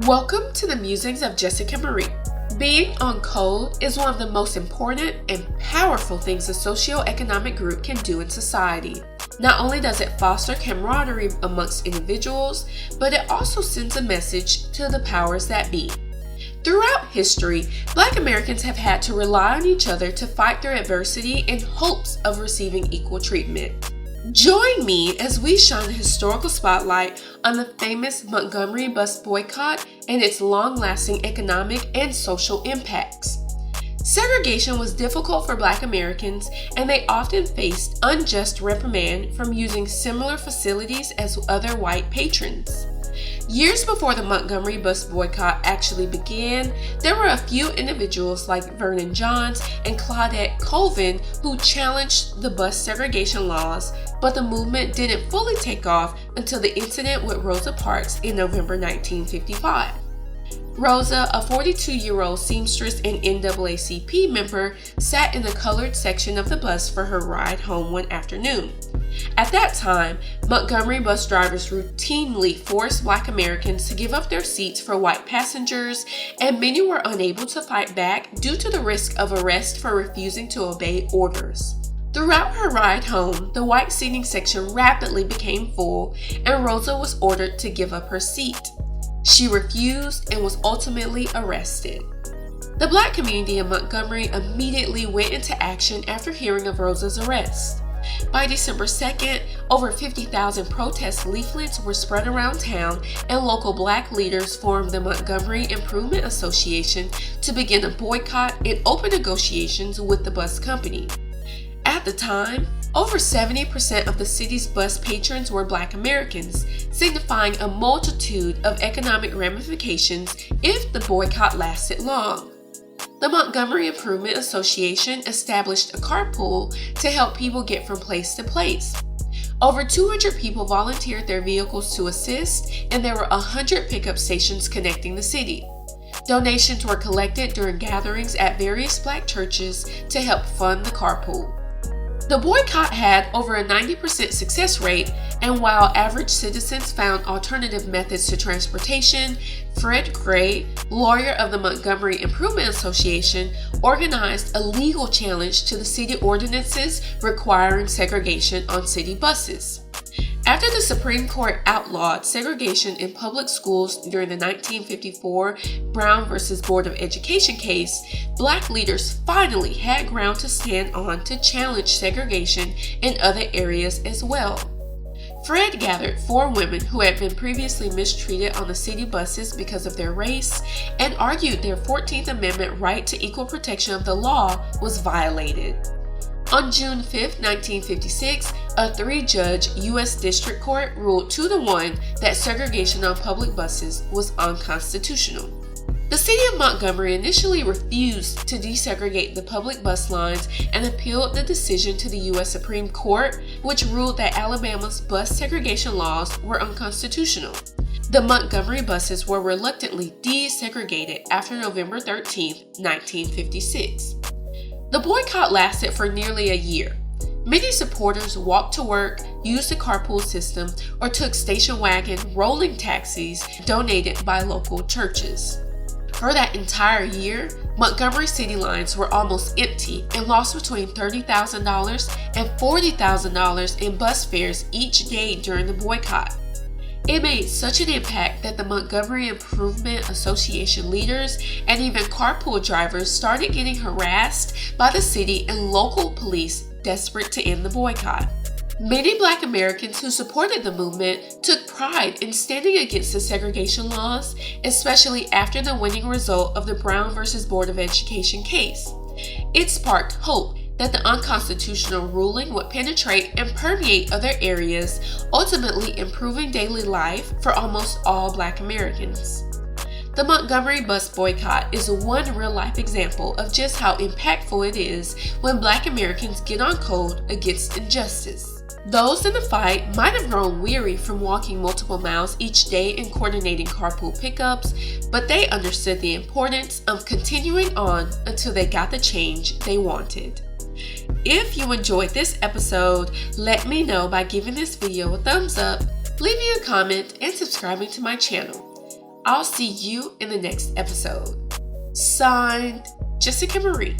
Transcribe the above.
Welcome to the Musings of Jessica Marie. Being on code is one of the most important and powerful things a socioeconomic group can do in society. Not only does it foster camaraderie amongst individuals, but it also sends a message to the powers that be. Throughout history, Black Americans have had to rely on each other to fight through adversity in hopes of receiving equal treatment. Join me as we shine the historical spotlight on the famous Montgomery Bus Boycott and its long-lasting economic and social impacts. Segregation was difficult for Black Americans, and they often faced unjust reprimand from using similar facilities as other white patrons. Years before the Montgomery Bus Boycott actually began, there were a few individuals like Vernon Johns and Claudette Colvin who challenged the bus segregation laws, but the movement didn't fully take off until the incident with Rosa Parks in November 1955. Rosa, a 42-year-old seamstress and NAACP member, sat in the colored section of the bus for her ride home one afternoon. At that time, Montgomery bus drivers routinely forced Black Americans to give up their seats for white passengers, and many were unable to fight back due to the risk of arrest for refusing to obey orders. Throughout her ride home, the white seating section rapidly became full, and Rosa was ordered to give up her seat. She refused and was ultimately arrested. The Black community in Montgomery immediately went into action after hearing of Rosa's arrest. By December 2nd, over 50,000 protest leaflets were spread around town, and local Black leaders formed the Montgomery Improvement Association to begin a boycott and open negotiations with the bus company. At the time, over 70% of the city's bus patrons were Black Americans, signifying a multitude of economic ramifications if the boycott lasted long. The Montgomery Improvement Association established a carpool to help people get from place to place. Over 200 people volunteered their vehicles to assist, and there were 100 pickup stations connecting the city. Donations were collected during gatherings at various Black churches to help fund the carpool. The boycott had over a 90% success rate, and while average citizens found alternative methods to transportation, Fred Gray, lawyer of the Montgomery Improvement Association, organized a legal challenge to the city ordinances requiring segregation on city buses. After the Supreme Court outlawed segregation in public schools during the 1954 Brown v. Board of Education case, Black leaders finally had ground to stand on to challenge segregation in other areas as well. Fred gathered 4 women who had been previously mistreated on the city buses because of their race and argued their 14th Amendment right to equal protection of the law was violated. On June 5, 1956, a 3-judge U.S. District Court ruled 2-1 that segregation on public buses was unconstitutional. The city of Montgomery initially refused to desegregate the public bus lines and appealed the decision to the U.S. Supreme Court, which ruled that Alabama's bus segregation laws were unconstitutional. The Montgomery buses were reluctantly desegregated after November 13, 1956. The boycott lasted for nearly a year. Many supporters walked to work, used the carpool system, or took station wagon rolling taxis donated by local churches. For that entire year, Montgomery city lines were almost empty and lost between $30,000 and $40,000 in bus fares each day during the boycott. It made such an impact that the Montgomery Improvement Association leaders and even carpool drivers started getting harassed by the city and local police desperate to end the boycott. Many Black Americans who supported the movement took pride in standing against the segregation laws, especially after the winning result of the Brown v. Board of Education case. It sparked hope that the unconstitutional ruling would penetrate and permeate other areas, ultimately improving daily life for almost all Black Americans. The Montgomery Bus Boycott is one real-life example of just how impactful it is when Black Americans get on code against injustice. Those in the fight might have grown weary from walking multiple miles each day and coordinating carpool pickups, but they understood the importance of continuing on until they got the change they wanted. If you enjoyed this episode, let me know by giving this video a thumbs up, leaving a comment, and subscribing to my channel. I'll see you in the next episode. Signed, Jessica Marie.